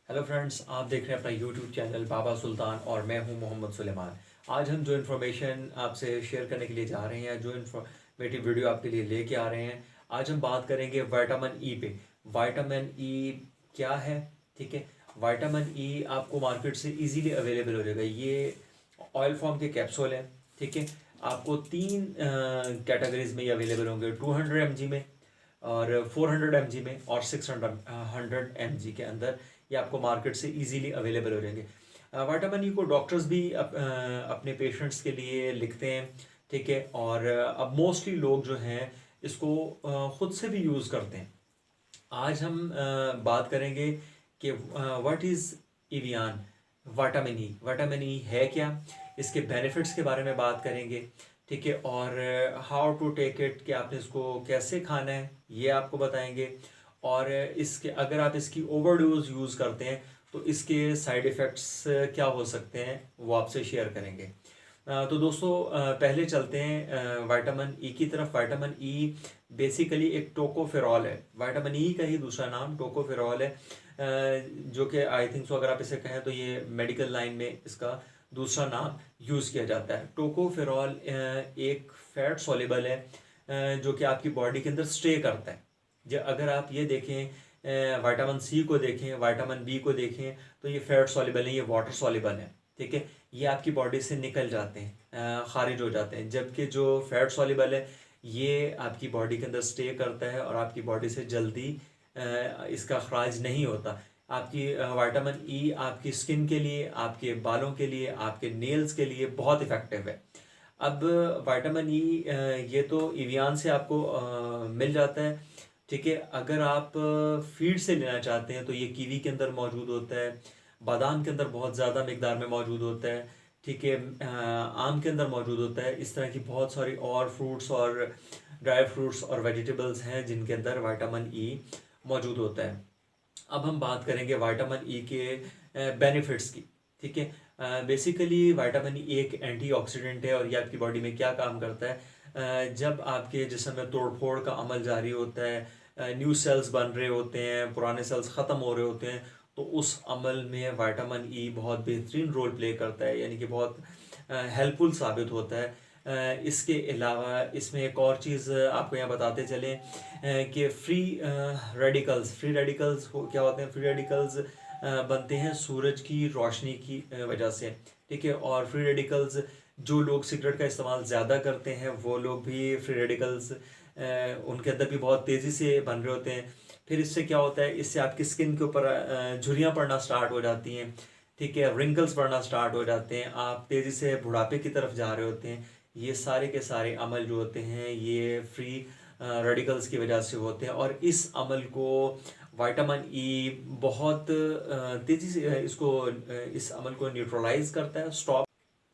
Hello friends, आप देख रहे हैं अपना यूट्यूब चैनल बाबा सुल्तान और मैं हूं मोहम्मद सुलेमान। आज हम जो इन्फॉर्मेशन आपसे शेयर करने के लिए जा रहे हैं, जो इन्फॉर्मेटिव वीडियो आपके लिए लेके आ रहे हैं, आज हम बात करेंगे विटामिन ई पे। विटामिन ई क्या है? ठीक है, विटामिन ई आपको मार्केट से इजीली अवेलेबल हो जाएगा। ये ऑयल फॉर्म के कैप्सूल हैं। ठीक है, आपको तीन कैटेगरीज में ये अवेलेबल होंगे, 200 mg में और 400 mg में और 600 mg के अंदर ये आपको मार्केट से इजीली अवेलेबल हो जाएंगे। विटामिन ई को डॉक्टर्स भी अपने पेशेंट्स के लिए लिखते हैं। ठीक है, और अब मोस्टली लोग जो हैं इसको खुद से भी यूज़ करते हैं। आज हम बात करेंगे कि व्हाट इज़ इवियान विटामिन ई। विटामिन ई है क्या, इसके बेनिफिट्स के बारे में बात करेंगे। ठीक है, और हाउ टू टेक इट, कि आपने इसको कैसे खाना है ये आपको बताएंगे। और इसके अगर आप इसकी ओवरडोज यूज़ करते हैं तो इसके साइड इफ़ेक्ट्स क्या हो सकते हैं वो आपसे शेयर करेंगे। तो दोस्तों, पहले चलते हैं विटामिन ई की तरफ। विटामिन ई बेसिकली एक टोकोफेरॉल है। विटामिन ई का ही दूसरा नाम टोकोफेरॉल है, जो कि आई थिंक सो अगर आप इसे कहें तो ये मेडिकल लाइन में इसका दूसरा नाम यूज़ किया जाता है। टोकोफेरॉल एक फैट सॉल्युबल है, जो कि आपकी बॉडी के अंदर स्टे करता है। जो अगर आप ये देखें, विटामिन सी को देखें, विटामिन बी को देखें, तो ये फैट सॉल्युबल है, ये वाटर सॉल्युबल है। ठीक है, ये आपकी बॉडी से निकल जाते हैं, खारिज हो जाते हैं। जबकि जो फैट सॉल्युबल है ये आपकी बॉडी के अंदर स्टे करता है और आपकी बॉडी से जल्दी इसका अखराज नहीं होता। आपकी विटामिन ई आपकी स्किन के लिए, आपके बालों के लिए, आपके नेल्स के लिए बहुत इफ़ेक्टिव है। अब विटामिन ई ये तो इवियान से आपको मिल जाता है। ठीक है, अगर आप फीड से लेना चाहते हैं तो ये कीवी के अंदर मौजूद होता है, बादाम के अंदर बहुत ज़्यादा मिकदार में मौजूद होता है। ठीक है, आम के अंदर मौजूद होता है। इस तरह की बहुत सारी और फ्रूट्स और ड्राई फ्रूट्स और वेजिटेबल्स हैं जिनके अंदर विटामिन ई मौजूद होता है। अब हम बात करेंगे विटामिन ई के बेनिफिट्स की। ठीक है, बेसिकली विटामिन ई एक एंटीऑक्सीडेंट है और ये आपकी बॉडी में क्या काम करता है, जब आपके जिस्म में तोड़फोड़ का अमल जारी होता है, न्यू सेल्स बन रहे होते हैं, पुराने सेल्स ख़त्म हो रहे होते हैं, तो उस अमल में विटामिन ई बहुत बेहतरीन रोल प्ले करता है, यानी कि बहुत हेल्पफुल साबित होता है। इसके अलावा इसमें एक और चीज़ आपको यहाँ बताते चलें कि फ्री रेडिकल्स क्या होते हैं। फ्री रेडिकल्स बनते हैं सूरज की रोशनी की वजह से। ठीक है, और फ्री रेडिकल्स जो लोग सिगरेट का इस्तेमाल ज़्यादा करते हैं वो लोग भी फ्री रेडिकल्स उनके अंदर भी बहुत तेज़ी से बन रहे होते हैं। फिर इससे क्या होता है, इससे आपकी स्किन के ऊपर झुर्रियाँ पड़ना स्टार्ट हो जाती हैं। ठीक है, रिंकल्स पड़ना स्टार्ट हो जाते हैं, आप तेज़ी से बुढ़ापे की तरफ जा रहे होते हैं। ये सारे के सारे अमल जो होते हैं ये फ्री रेडिकल्स की वजह से होते हैं, और इस अमल को विटामिन ई बहुत तेज़ी से इस अमल को न्यूट्रलाइज करता है, स्टॉप।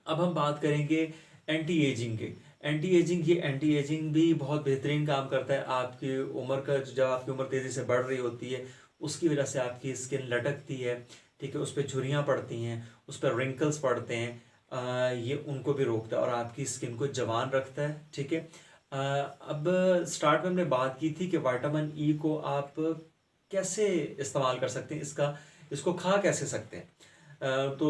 अब हम बात करेंगे एंटी एजिंग के। एंटी एजिंग भी बहुत बेहतरीन काम करता है। आपकी उम्र का जब आपकी उम्र तेज़ी से बढ़ रही होती है उसकी वजह से आपकी स्किन लटकती है। ठीक है, उस पर झुर्रियाँ पड़ती हैं, उस पर रिंकल्स पड़ते हैं, ये उनको भी रोकता है और आपकी स्किन को जवान रखता है। ठीक है, अब स्टार्ट में हमने बात की थी कि विटामिन ई को आप कैसे इस्तेमाल कर सकते हैं, इसको खा कैसे सकते हैं। तो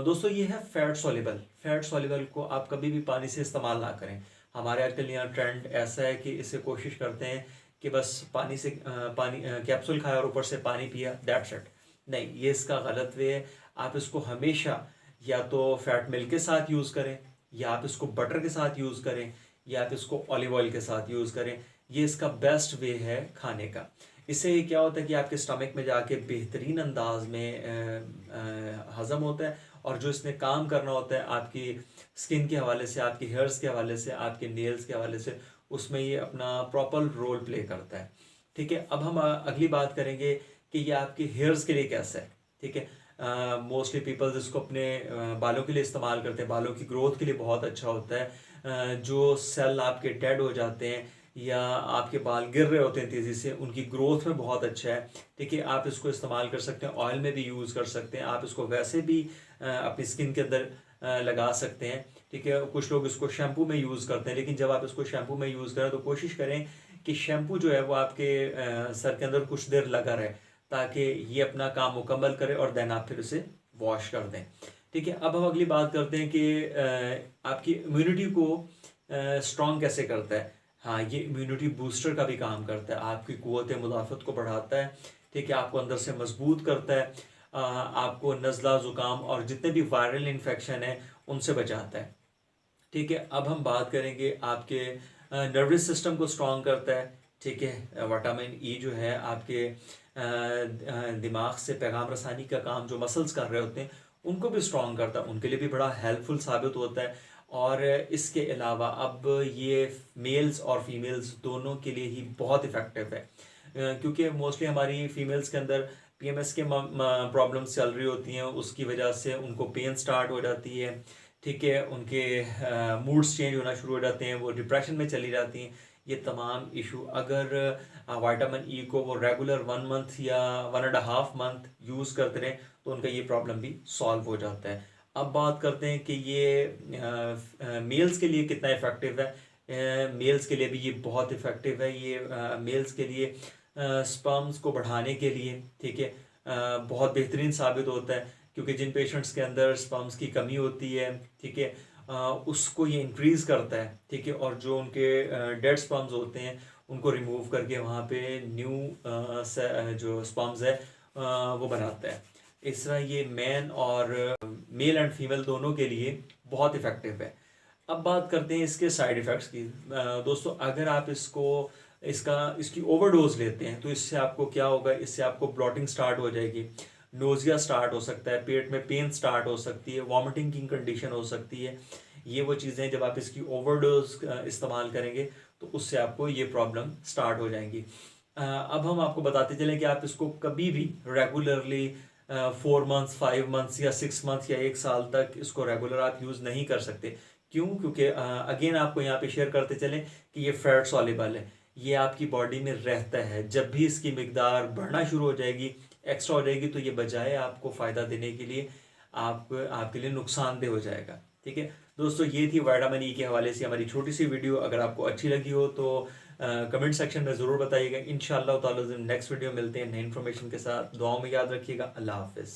दोस्तों, ये है फैट सॉल्युबल। फैट सॉल्युबल को आप कभी भी पानी से इस्तेमाल ना करें। हमारे आजकल यहाँ ट्रेंड ऐसा है कि इसे कोशिश करते हैं कि बस पानी कैप्सूल खाया और ऊपर से पानी पिया, दैट्स इट। नहीं, ये इसका गलत वे है। आप इसको हमेशा या तो फैट मिल्क के साथ यूज़ करें, या आप इसको बटर के साथ यूज़ करें, या आप इसको ऑलिव ऑयल के साथ यूज़ करें। ये इसका बेस्ट वे है खाने का। इससे क्या होता है कि आपके स्टमक में जाके बेहतरीन अंदाज में हज़म होता है, और जो इसने काम करना होता है आपकी स्किन के हवाले से, आपकी हेयर्स के हवाले से, आपके नेल्स के हवाले से, उसमें ये अपना प्रॉपर रोल प्ले करता है। ठीक है, अब हम अगली बात करेंगे कि ये आपके हेयर्स के लिए कैसा है। ठीक है, मोस्टली पीपल्स इसको अपने बालों के लिए इस्तेमाल करते हैं। बालों की ग्रोथ के लिए बहुत अच्छा होता है। जो सेल आपके डेड हो जाते हैं या आपके बाल गिर रहे होते हैं तेज़ी से, उनकी ग्रोथ में बहुत अच्छा है। ठीक है, आप इसको इस्तेमाल कर सकते हैं, ऑयल में भी यूज़ कर सकते हैं, आप इसको वैसे भी अपनी स्किन के अंदर लगा सकते हैं। ठीक है, कुछ लोग इसको शैम्पू में यूज़ करते हैं, लेकिन जब आप इसको शैम्पू में यूज़ करें तो कोशिश करें कि शैम्पू जो है वो आपके सर के अंदर कुछ देर लगा रहे, ताकि ये अपना काम मुकम्मल करे और देन आप फिर उसे वॉश कर दें। ठीक है, अब हम अगली बात करते हैं कि आपकी इम्यूनिटी को स्ट्रॉन्ग कैसे करता है। हाँ, ये इम्यूनिटी बूस्टर का भी काम करता है, आपकी क़ुव्वत मुदाफ़त को बढ़ाता है। ठीक है, आपको अंदर से मजबूत करता है, आपको नज़ला ज़ुकाम और जितने भी वायरल इन्फेक्शन है उनसे बचाता है। ठीक है, अब हम बात करेंगे आपके नर्वस सिस्टम को स्ट्रॉन्ग करता है। ठीक है, विटामिन ई जो है आपके दिमाग से पैगाम रसानी का काम जो मसल्स कर रहे होते हैं उनको भी स्ट्रॉन्ग करता है, उनके लिए भी बड़ा हेल्पफुल साबित होता है। और इसके अलावा अब ये मेल्स और फीमेल्स दोनों के लिए ही बहुत इफ़ेक्टिव है, क्योंकि मोस्टली हमारी फीमेल्स के अंदर पीएमएस के प्रॉब्लम्स चल रही होती हैं, उसकी वजह से उनको पेन स्टार्ट हो जाती है। ठीक है, उनके मूड्स चेंज होना शुरू हो जाते हैं, वो डिप्रेशन में चली जाती हैं। ये तमाम इशू अगर विटामिन ई को वो रेगुलर 1 मंथ या 1.5 मंथ यूज़ करते रहें तो उनका ये प्रॉब्लम भी सॉल्व हो जाता है। अब बात करते हैं कि ये मेल्स के लिए कितना इफ़ेक्टिव है। मेल्स के लिए भी ये बहुत इफ़ेक्टिव है। ये मेल्स के लिए स्पर्म्स को बढ़ाने के लिए, ठीक है, बहुत बेहतरीन साबित होता है, क्योंकि जिन पेशेंट्स के अंदर स्पर्म्स की कमी होती है, ठीक है, उसको ये इंक्रीज़ करता है। ठीक है, और जो उनके डेड स्पर्म्स होते हैं उनको रिमूव करके वहाँ पे न्यू जो स्पर्म्स है वो बनाता है। इस तरह ये मैन और मेल एंड फीमेल दोनों के लिए बहुत इफ़ेक्टिव है। अब बात करते हैं इसके साइड इफ़ेक्ट्स की। दोस्तों, अगर आप इसकी ओवरडोज लेते हैं तो इससे आपको क्या होगा, इससे आपको ब्लॉटिंग स्टार्ट हो जाएगी, नोज़िया स्टार्ट हो सकता है, पेट में पेन स्टार्ट हो सकती है, वॉमिटिंग की कंडीशन हो सकती है। ये वो चीज़ें जब आप इसकी ओवरडोज इस्तेमाल करेंगे तो उससे आपको ये प्रॉब्लम स्टार्ट हो जाएंगी। अब हम आपको बताते चलें कि आप इसको कभी भी रेगुलरली 4 मंथ्स, 5 मंथ्स या 6 मंथ्स या 1 साल तक इसको रेगुलर आप यूज़ नहीं कर सकते। क्यों? क्योंकि अगेन आपको यहाँ पे शेयर करते चलें कि ये फैट सॉल्युबल है, ये आपकी बॉडी में रहता है। जब भी इसकी मिकदार बढ़ना शुरू हो जाएगी, एक्स्ट्रा हो जाएगी, तो ये बजाय आपको फ़ायदा देने के लिए आपके लिए नुकसानदेह हो जाएगा। ठीक है दोस्तों, ये थी विटामिन ई के हवाले से हमारी छोटी सी वीडियो। अगर आपको अच्छी लगी हो तो कमेंट सेक्शन में ज़रूर बताइएगा। इंशाअल्लाह ताला नेक्स्ट वीडियो मिलते हैं नई इन्फॉर्मेशन के साथ। दुआओं में याद रखिएगा। अल्लाह हाफ़िज़।